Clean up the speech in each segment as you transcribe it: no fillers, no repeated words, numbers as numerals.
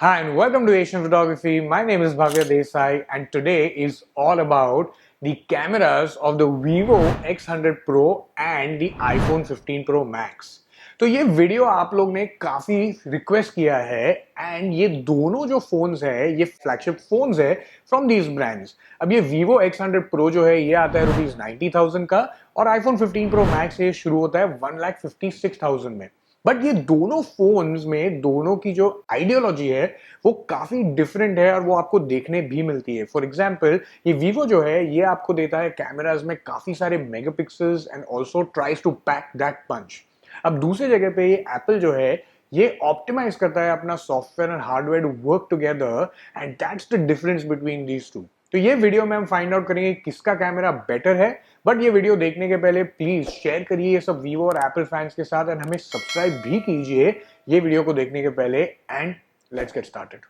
Hi and welcome to Asian Photography. My name is Bhavya Desai and today is all about the cameras of the Vivo X100 Pro and the iPhone 15 Pro Max. तो ये video आप लोग ने काफी request किया है and ये दोनों जो फोन्स है ये फ्लैगशिप फोन्स है फ्रॉम दीज ब्रांड्स। अब ये Vivo X100 Pro जो है ये आता है ₹90,000 का और iPhone 15 Pro Max ये शुरू होता है 1,56,000 में। बट ये दोनों फोन्स में दोनों की जो आइडियोलॉजी है वो काफी डिफरेंट है और वो आपको देखने भी मिलती है। फॉर एग्जाम्पल ये वीवो जो है ये आपको देता है कैमराज में काफी सारे megapixels and also tries to pack that punch. अब दूसरी जगह पे ये एप्पल जो है ये ऑप्टिमाइज करता है अपना software and hardware to work together and that's the difference between these two. तो ये वीडियो में हम फाइंड आउट करेंगे किसका कैमरा बेटर है। बट ये वीडियो देखने के पहले प्लीज शेयर करिए ये सब वीवो और एप्पल फैंस के साथ एंड हमें सब्सक्राइब भी कीजिए ये वीडियो को देखने के पहले एंड लेट्स गेट स्टार्टेड।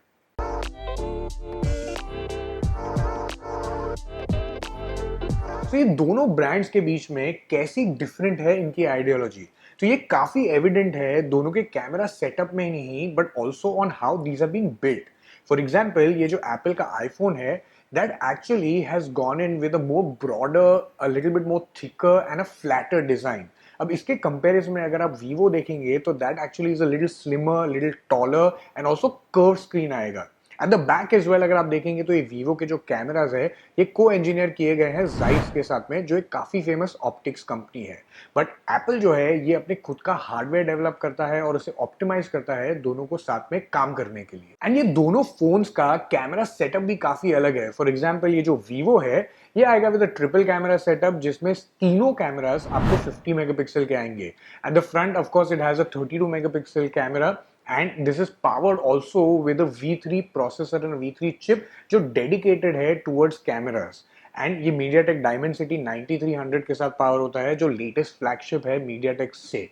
तो ये दोनों ब्रांड्स के बीच में कैसी डिफरेंट है इनकी आइडियोलॉजी, तो ये काफी एविडेंट है दोनों के कैमरा सेटअप में ही नहीं but also on how these are being built. For example ये जो एप्पल का आईफोन है that actually has gone in with a more broader, a little bit more thicker and a flatter design. अब इसके comparison में अगर आप Vivo देखेंगे तो that actually is a little slimmer, little taller and also curved screen आएगा। At the back as well अगर आप देखेंगे तो ये Vivo के जो कैमराज है ये को इंजीनियर किए गए हैं Zeiss के साथ में जो एक काफी फेमस ऑप्टिक्स कंपनी है। बट एप्पल जो है ये अपने खुद का हार्डवेयर डेवलप करता है और उसे ऑप्टिमाइज करता है दोनों को साथ में काम करने के लिए। एंड ये दोनों फोन्स का कैमरा सेटअप भी काफी अलग है। फॉर एग्जाम्पल ये जो Vivo है ये आएगा विद ट्रिपल कैमरा सेटअप जिसमें तीनों कैमरास आपको 50 मेगापिक्सल के आएंगे। At the front of course it has a 32 megapixel camera and this is powered also with a V3 processor and a V3 chip जो dedicated है towards cameras and ये MediaTek Dimensity 9300 के साथ power होता है जो लेटेस्ट फ्लैगशिप है MediaTek से।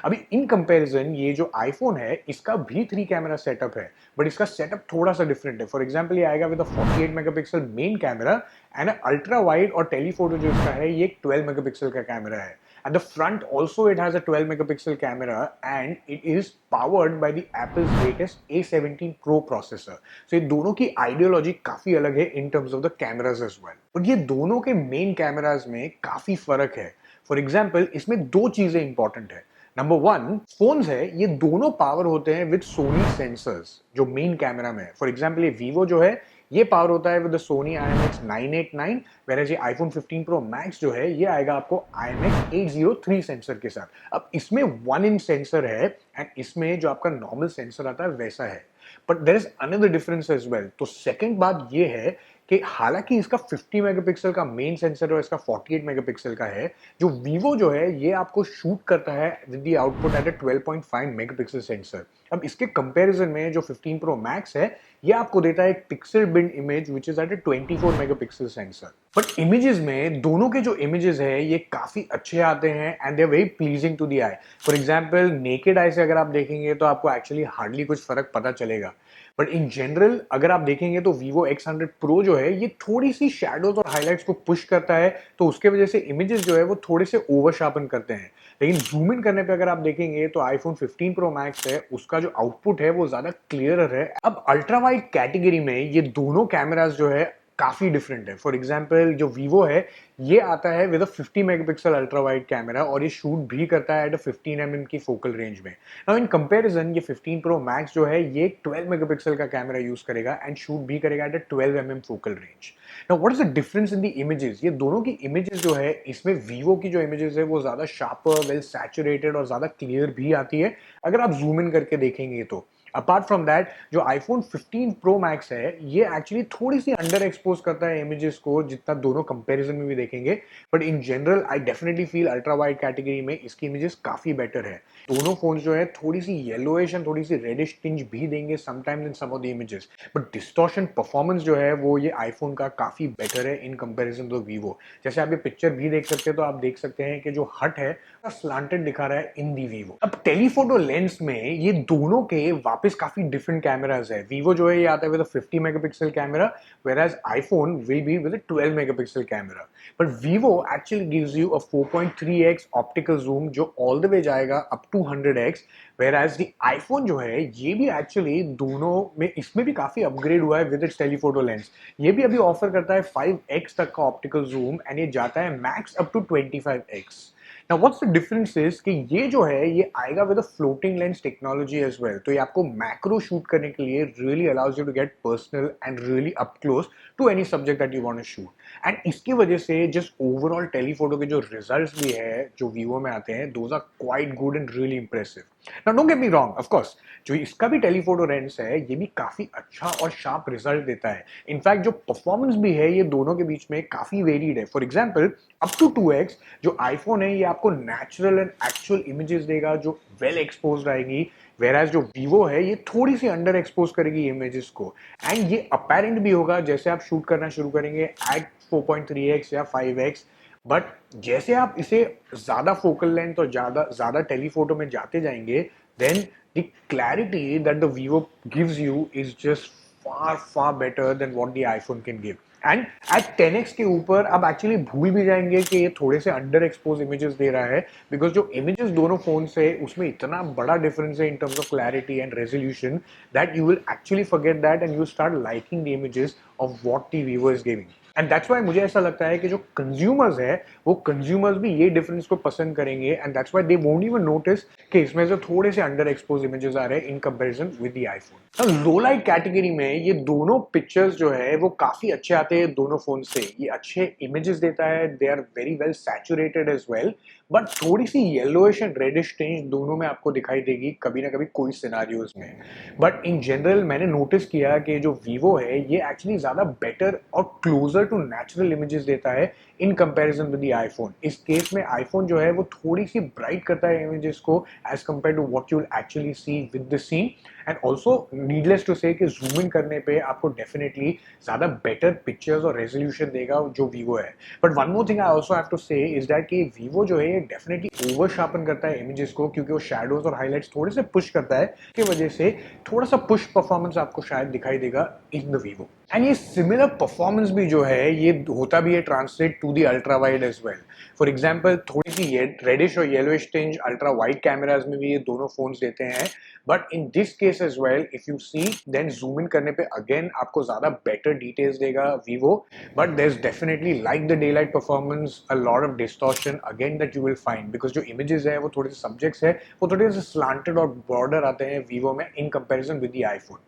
अभी इन कंपैरिजन ये जो आईफोन है इसका भी 3 कैमरा सेटअप है बट इसका सेटअप थोड़ा सा डिफरेंट है। फॉर एग्जांपल ये आएगा with a 48 megapixel main camera and ultra wide और टेलीफोटो जो इसका है ये 12 मेगापिक्सल का कैमरा है। At the front also it has a 12 megapixel camera and it is powered by the Apple's latest A17 Pro processor. So ये दोनों की आइडियोलॉजी काफी अलग है in terms of the cameras as well. और ये दोनों के मेन कैमराज में काफी फर्क है। फॉर एग्जाम्पल इसमें दो चीजें इंपॉर्टेंट है। नंबर वन, फोन्स है ये दोनों पावर होते हैं विद सोनी सेंसर्स जो मेन कैमरा में है। फॉर एग्जाम्पल ये Vivo जो है ये पावर होता है विद सोनी IMX 989 whereas ये iPhone 15 Pro Max जो है ये आएगा आपको IMX 803 सेंसर के साथ। अब इसमें 1 इंच सेंसर है एंड इसमें जो आपका नॉर्मल सेंसर आता है वैसा है but there is another difference as well. तो सेकंड बात ये है कि हालांकि इसका 50 मेगापिक्सल का मेन सेंसर और इसका 48 मेगापिक्सल का है, जो Vivo जो है ये आपको शूट करता है with the output at 12.5 megapixel sensor. अब इसके कंपैरिजन में जो 15 Pro Max है ये आपको देता है एक pixel binned image which is at 24 megapixel sensor. But images में दोनों के जो इमेजेस है ये काफी अच्छे आते हैं and they are very pleasing to the eye. For example naked eye से अगर आप देखेंगे तो आपको एक्चुअली हार्डली कुछ फर्क पता चलेगा बट इन जनरल अगर आप देखेंगे तो Vivo X100 Pro जो है ये थोड़ी सी शैडोज और हाइलाइट्स को पुश करता है तो उसके वजह से इमेजेस जो है वो थोड़े से ओवर शार्पन करते हैं। लेकिन जूम इन करने पे अगर आप देखेंगे तो iPhone 15 Pro Max है उसका जो आउटपुट है वो ज्यादा क्लियरर है। अब अल्ट्रा वाइड कैटेगरी में ये दोनों कैमरास जो है काफी डिफरेंट है। फॉर एग्जाम्पल जो Vivo है ये आता है with a 50 megapixel ultra wide camera और ये शूट भी करता है एट 15 mm की फोकल रेंज में। नाउ इन कंपैरिजन ये 15 Pro Max जो है ये 12 मेगापिक्सल का कैमरा यूज करेगा एंड शूट भी करेगा at 12 mm focal range. Now what is the difference in the images? ये दोनों की इमेजेस जो है इसमें Vivo की जो इमेजेस है वो ज्यादा शार्पर, वेल सैचुरेटेड और ज्यादा क्लियर भी आती है अगर आप जूम इन करके देखेंगे तो। अपार्ट फ्रॉम दैट जो iPhone 15 Pro Max है ये एक्चुअली थोड़ी सी अंडर एक्सपोज करता है इमेजेस को जितना दोनों कंपैरिजन में भी देखेंगे but in general I definitely feel ultra wide category में इसकी इमेजेस काफी बेटर है। दोनों फोन जो है थोड़ी सी येलोइश एंड थोड़ी सी रेडिश टिंज भी देंगे sometimes in some of the images but distortion performance जो है वो ये आईफोन का काफी बेटर है इन कंपैरिजन टू Vivo। जैसे आप ये पिक्चर भी देख सकते हैं तो आप देख सकते हैं कि जो हट है स्लांटेड दिखा रहा है इन दी Vivo। अब टेलीफोटो लेंस में ये दोनों के वापस काफी डिफरेंट कैमराज है। वीवो जो है ये आता है with a 50 megapixel camera, whereas iPhone will be with a 12 megapixel camera. But Vivo actually gives you a 4.3x optical zoom जो all the way जाएगा up to 100x, whereas the iPhone जो है ये भी actually दोनों में इसमें भी काफी अपग्रेड हुआ है with its telephoto lens। ये भी अभी ऑफर करता है 5x तक का ऑप्टिकल जूम एंड ये जाता है max up to 25x। Now what's the difference is कि ये जो है ये आएगा with a floating lens technology as well, तो ये आपको मैक्रो शूट करने के लिए really allows you to get personal and really up close to any subject that you want to shoot। And इसकी वजह से just overall टेलीफोटो के जो रिजल्ट्स भी है जो वीवो में आते हैं those are quite good and really impressive। Now don't get me wrong, of course जो इसका भी टेलीफोटो लेंस है ये भी काफी अच्छा और शार्प रिजल्ट देता है। इनफैक्ट जो परफॉर्मेंस भी है ये दोनों के बीच में काफी वेरिड है। For example up to 2x जो आईफोन है ये आपको नेचुरल एंड एक्चुअल इमेजेस देगा जो वेल एक्सपोज्ड आएगी, वेराज जो वीवो है ये थोड़ी सी अंडर एक्सपोज करेगी इमेजेस को। एंड ये अपेरेंट भी होगा जैसे आप शूट करना शुरू करेंगे एट 4.3x या 5x। बट जैसे आप इसे ज्यादा फोकल लेंथ और ज्यादा टेलीफोटो में जाते जाएंगे then the clarity that the Vivo gives you is just far better than what the iPhone can give। And at 10x के ऊपर आप एक्चुअली भूल भी जाएंगे कि ये थोड़े से अंडर एक्सपोज इमेजेस दे रहा है, बिकॉज जो इमेजेस दोनों फोन से उसमें इतना बड़ा डिफरेंस है इन terms of clarity and resolution that you will actually forget that and you start liking the images of what the Vivo is giving. And that's why मुझे ऐसा लगता है कि जो कंज्यूमर्स है वो कंज्यूमर्स भी ये डिफरेंस को पसंद करेंगे and that's why they won't even notice कि इसमें से थोड़े से अंडर एक्सपोज इमेजेस आ रहे हैं इन comparison with the iPhone. Low light category में ये दोनों पिक्चर्स जो है वो काफी अच्छे आते हैं दोनों फोन से। ये अच्छे इमेजेस देता है, they are very well saturated as well, but थोड़ी सी येलोइश एंड रेडिश टिंज दोनों में आपको दिखाई देगी कभी ना कभी कोई सिनेरियोज में। बट इन जनरल मैंने नोटिस किया कि जो वीवो है ये एक्चुअली ज्यादा बेटर और क्लोजर टू नेचुरल इमेजेस देता है इन कंपैरिजन विद द आईफोन। इस केस में आईफोन जो है वो थोड़ी सी ब्राइट करता है इमेजेस को as compare to what you will actually see with the scene. And also needless to say कि जूम इन करने पे आपको डेफिनेटली ज्यादा बेटर पिक्चर्स और रेजोल्यूशन देगा जो वीवो है। But one more thing I also have to say is that कि वीवो जो है ये डेफिनेटली ओवर शार्पन करता है इमेजेस को, क्योंकि वो शैडोज और हाईलाइट्स थोड़े से पुश करता है, की वजह से थोड़ा सा पुश परफॉर्मेंस आपको शायद दिखाई देगा इन द वीवो। एंड ये सिमिलर परफॉर्मेंस भी जो है ये होता भी है translate to the ultra wide as well. For example थोड़ी सी रेडिश और yellowish tinge ultra wide cameras में भी ये दोनों फोन्स देते हैं। But in this case as well if you see then zoom in करने पे अगेन आपको ज्यादा बेटर डिटेल्स देगा Vivo, but there is definitely like the day light performance a lot of distortion again that you will find, because जो images है वो थोड़े से सब्जेक्ट्स है वो थोड़े से स्लांटेड और बॉर्डर आते हैं वीवो में in comparison with the iPhone.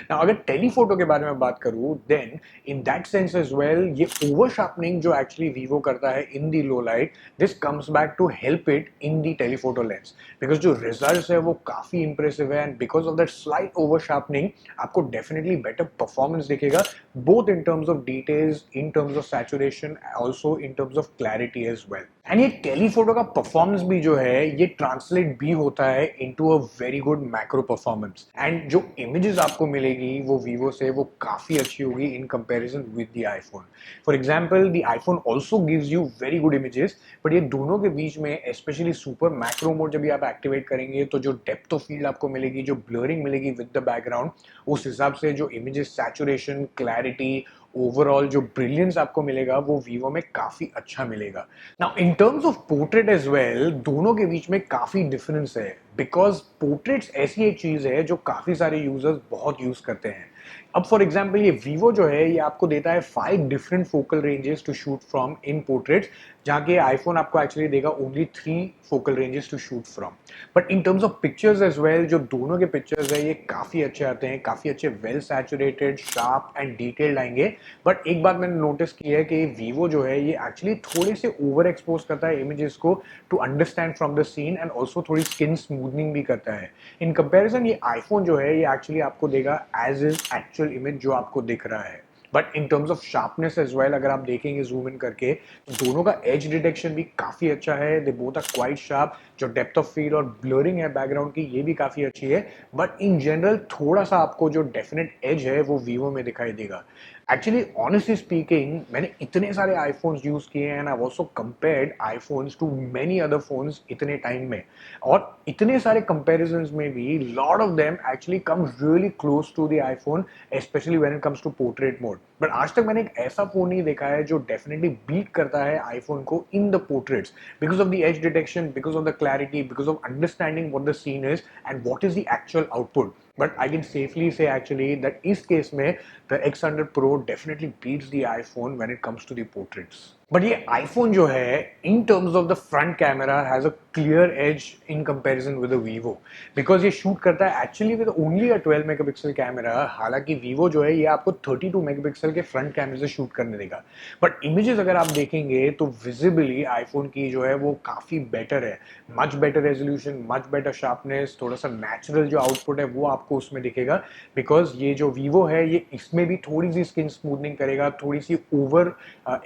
Now, अगर टेलीफोटो के बारे में बात करूं then in that sense as well ये ओवर शार्पनिंग जो एक्चुअली वीवो करता है in the low light, this comes back to help it in the telephoto lens, because जो रिजल्ट्स है वो काफी इंप्रेसिव है and because of that slight over sharpening आपको डेफिनेटली बेटर परफॉर्मेंस दिखेगा both in terms of details, in terms of saturation, also in terms of clarity as well. And ये telephoto का performance भी जो है ये ट्रांसलेट भी होता है into a very good macro performance, and जो इमेजेस आपको मिलेगी वो वीवो से वो काफी अच्छी होगी in comparison with the iPhone. For example the iPhone also gives you very good images, but ये दोनों के बीच में स्पेशली सुपर मैक्रो मोड जब भी आप एक्टिवेट करेंगे तो जो डेप्थ ऑफ फील्ड आपको मिलेगी, जो ब्लरिंग मिलेगी विद द बैकग्राउंड, उस हिसाब से जो इमेजेस सैचुरेशन, क्लैरिटी, ओवरऑल जो ब्रिलियंस आपको मिलेगा वो वीवो में काफी अच्छा मिलेगा। Now in terms of portrait as well दोनों के बीच में काफी डिफरेंस है, बिकॉज पोर्ट्रेट्स ऐसी एक चीज है जो काफी सारे यूजर्स बहुत यूज करते हैं। अब फॉर एग्जाम्पल ये वीवो जो है ये आपको देता है 5 different focal ranges to shoot from in portraits, जहाँ के आईफोन आपको एक्चुअली देगा only 3 focal ranges to shoot from. But in terms of pictures as well जो दोनों के पिक्चर्स है ये काफी अच्छे आते हैं, काफी अच्छे well saturated, sharp and detailed आएंगे। बट एक बात मैंने नोटिस की है कि वीवो जो है ये एक्चुअली थोड़े से ओवर एक्सपोज करता है इमेजेस को to understand from the scene, and also थोड़ी स्किन स्मूथनिंग भी करता है। इन कंपेरिजन ये आईफोन जो है ये एक्चुअली आपको देगा एज इज एक्चुअल इमेज जो आपको दिख रहा है। But in terms of sharpness as well अगर आप देखेंगे जूम इन करके तो दोनों का एज डिटेक्शन भी काफी अच्छा है, they both are quite sharp. जो डेप्थ ऑफ फील्ड और ब्लरिंग है बैकग्राउंड की ये भी काफ़ी अच्छी है, बट इन जनरल थोड़ा सा आपको जो डेफिनेट एज है वो वीवो में दिखाई देगा। एक्चुअली ऑनेस्टली स्पीकिंग मैंने इतने सारे आईफोन्स यूज़ किए हैं and I also compared iPhones to many other phones इतने टाइम में, और इतने सारे कंपैरिजंस में भी lot of them actually come really close to the iPhone, specially when it comes to portrait mode. But आज तक मैंने एक ऐसा फोन नहीं देखा है जो डेफिनेटली बीट करता है आईफोन को in the portraits, because of the edge detection, because of the clarity, because of understanding what the scene is and what is the actual output. But I can safely say actually that इस case में the X100 Pro definitely beats the iPhone when it comes to the portraits. But ये iPhone जो है in terms of the front camera has a clear edge in comparison with the Vivo, because ये shoot करता है actually with only a 12 megapixel camera। हालांकि Vivo जो है ये आपको 32 megapixel के front camera से shoot करने देगा, but images अगर आप देखेंगे तो visibly iPhone की जो है वो काफी better है, much better resolution, much better sharpness, थोड़ा सा natural जो output है वो आपको उसमें दिखेगा, बिकॉज ये जो वीवो है ये इसमें भी थोड़ी सी स्किन स्मूथनिंग करेगा, थोड़ी सी ओवर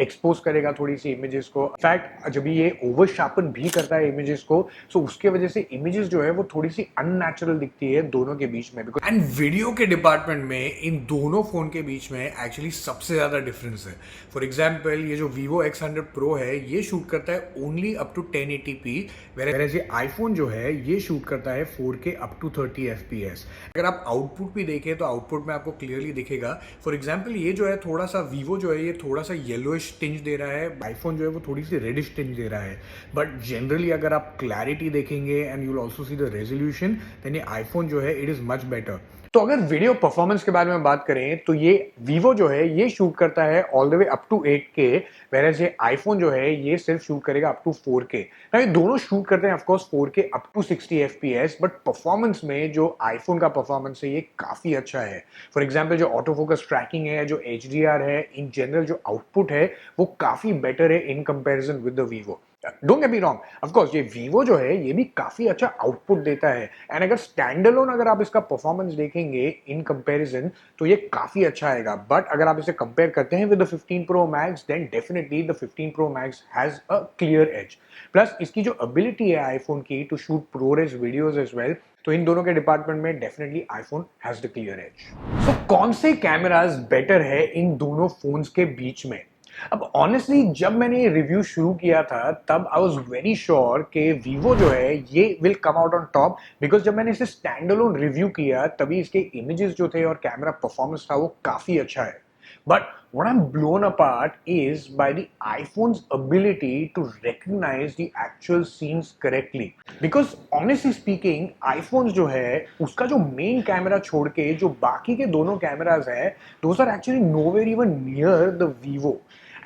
एक्सपोज करेगा थोड़ी सी इमेजेस को। इनफैक्ट जब ये ओवर शार्पन भी करता है इमेजेस को, सो उसके वजह से इमेजेस जो है वो थोड़ी सी अननेचुरल दिखती है दोनों के बीच में। एंड वीडियो के डिपार्टमेंट में इन दोनों फोन के बीच में एक्चुअली सबसे ज्यादा डिफरेंस है। फॉर एग्जाम्पल ये जो वीवो X100 Pro है ये शूट करता है only up to 1080p, whereas ये आईफोन जो है ये शूट करता है 4K अप टू 30 fps। अगर आप आउटपुट भी देखें तो आउटपुट में आपको क्लियरली दिखेगा। फॉर एग्जांपल ये जो है थोड़ा सा वीवो जो है ये थोड़ा सा येलोइश टिंज दे रहा है, आईफोन जो है वो थोड़ी सी रेडिश टिंज दे रहा है। बट जनरली अगर आप क्लैरिटी देखेंगे and you will also see the resolution, then ये आईफोन जो है इट इज मच बेटर। तो अगर वीडियो परफॉर्मेंस के बारे में बात करें तो ये वीवो जो है ये शूट करता है all the way up to 8K, whereas ये आईफोन जो है ये सिर्फ शूट करेगा अप टू 4K। ना ये दोनों शूट करते हैं of course 4K up to 60 fps, but performance में जो आईफोन का परफॉर्मेंस है ये काफी अच्छा है। फॉर एग्जांपल जो ऑटो फोकस ट्रैकिंग है, जो HDR है, इन जनरल जो आउटपुट है वो काफी बेटर है इन comparison with the Vivo. Don't get me wrong, of course ये वीवो जो है ये भी काफी अच्छा आउटपुट देता है, एंड अगर स्टैंड अलोन अगर आप इसका परफॉर्मेंस देखेंगे इन कंपैरिजन तो ये काफी अच्छा आएगा। बट अगर आप इसे कंपेयर करते हैं with the 15 Pro Max, then definitely the 15 Pro Max has a clear edge. Plus इसकी जो एबिलिटी है आईफोन की to shoot ProRes videos as well, तो इन दोनों के डिपार्टमेंट में definitely iPhone has the clear edge. So कौन से कैमरास बेटर है इन दोनों फोन्स के बीच में? अब ऑनेस्टली जब मैंने ये रिव्यू शुरू किया था तब आई वाज वेरी श्योर कि वीवो जो है ये will come out on top, because जब मैंने इसे स्टैंड अलोन रिव्यू किया तभी इसके इमेजेस जो थे और कैमरा परफॉर्मेंस था वो काफी अच्छा है। But what I'm blown apart is by the iPhone's ability to recognize the actual scenes correctly. Because honestly speaking, iPhones जो है उसका जो मेन कैमरा छोड़ के जो बाकी के दोनों कैमराज है, those are actually nowhere even near the Vivo.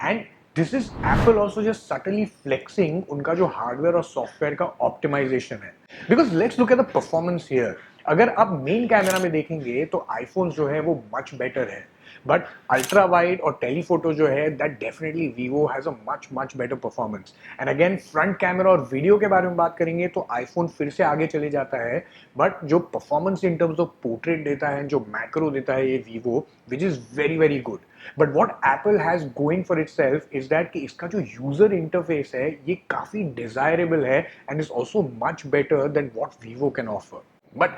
And this is Apple also just subtly flexing उनका जो हार्डवेयर और सॉफ्टवेयर का ऑप्टिमाइजेशन है। Because let's look at the performance here. अगर आप मेन कैमरा में देखेंगे तो आईफोन जो है वो मच बेटर है, बट अल्ट्रा वाइड और टेलीफोटो जो है that definitely Vivo has a much better performance. And again front camera और वीडियो के बारे में बात करेंगे तो आईफोन फिर से आगे चले जाता है, बट जो performance in terms of portrait देता है, जो मैक्रो देता है ये Vivo, which is very good. But what Apple has going for it self is that कि इसका जो यूजर इंटरफेस है ये काफी डिजायरेबल है and is also much better than what Vivo can offer. But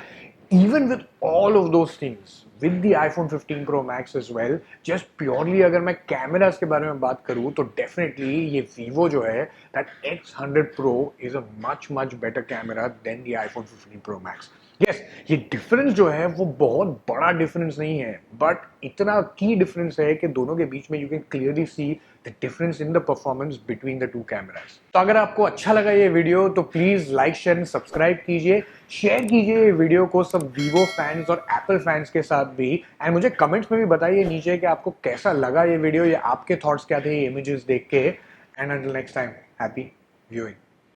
even with all of those things, with the iPhone 15 Pro Max as well, just purely अगर मैं cameras के बारे में बात करूँ तो definitely ये Vivo जो है that X100 Pro is a much better camera than the iPhone 15 Pro Max. Yes, ये डिफरेंस जो है वो बहुत बड़ा डिफरेंस नहीं है, बट इतना की डिफरेंस है कि दोनों के बीच में you can clearly see the difference in the performance between the two cameras. तो अगर आपको अच्छा लगा ये वीडियो तो please like share and subscribe कीजिए, शेयर कीजिए ये वीडियो को सब वीवो फैंस और एप्पल फैंस के साथ भी, एंड मुझे कमेंट्स में भी बताइए नीचे कि आपको कैसा लगा ये वीडियो या आपके थॉट्स क्या थे ये इमेजेस देख के। And until next time, happy viewing.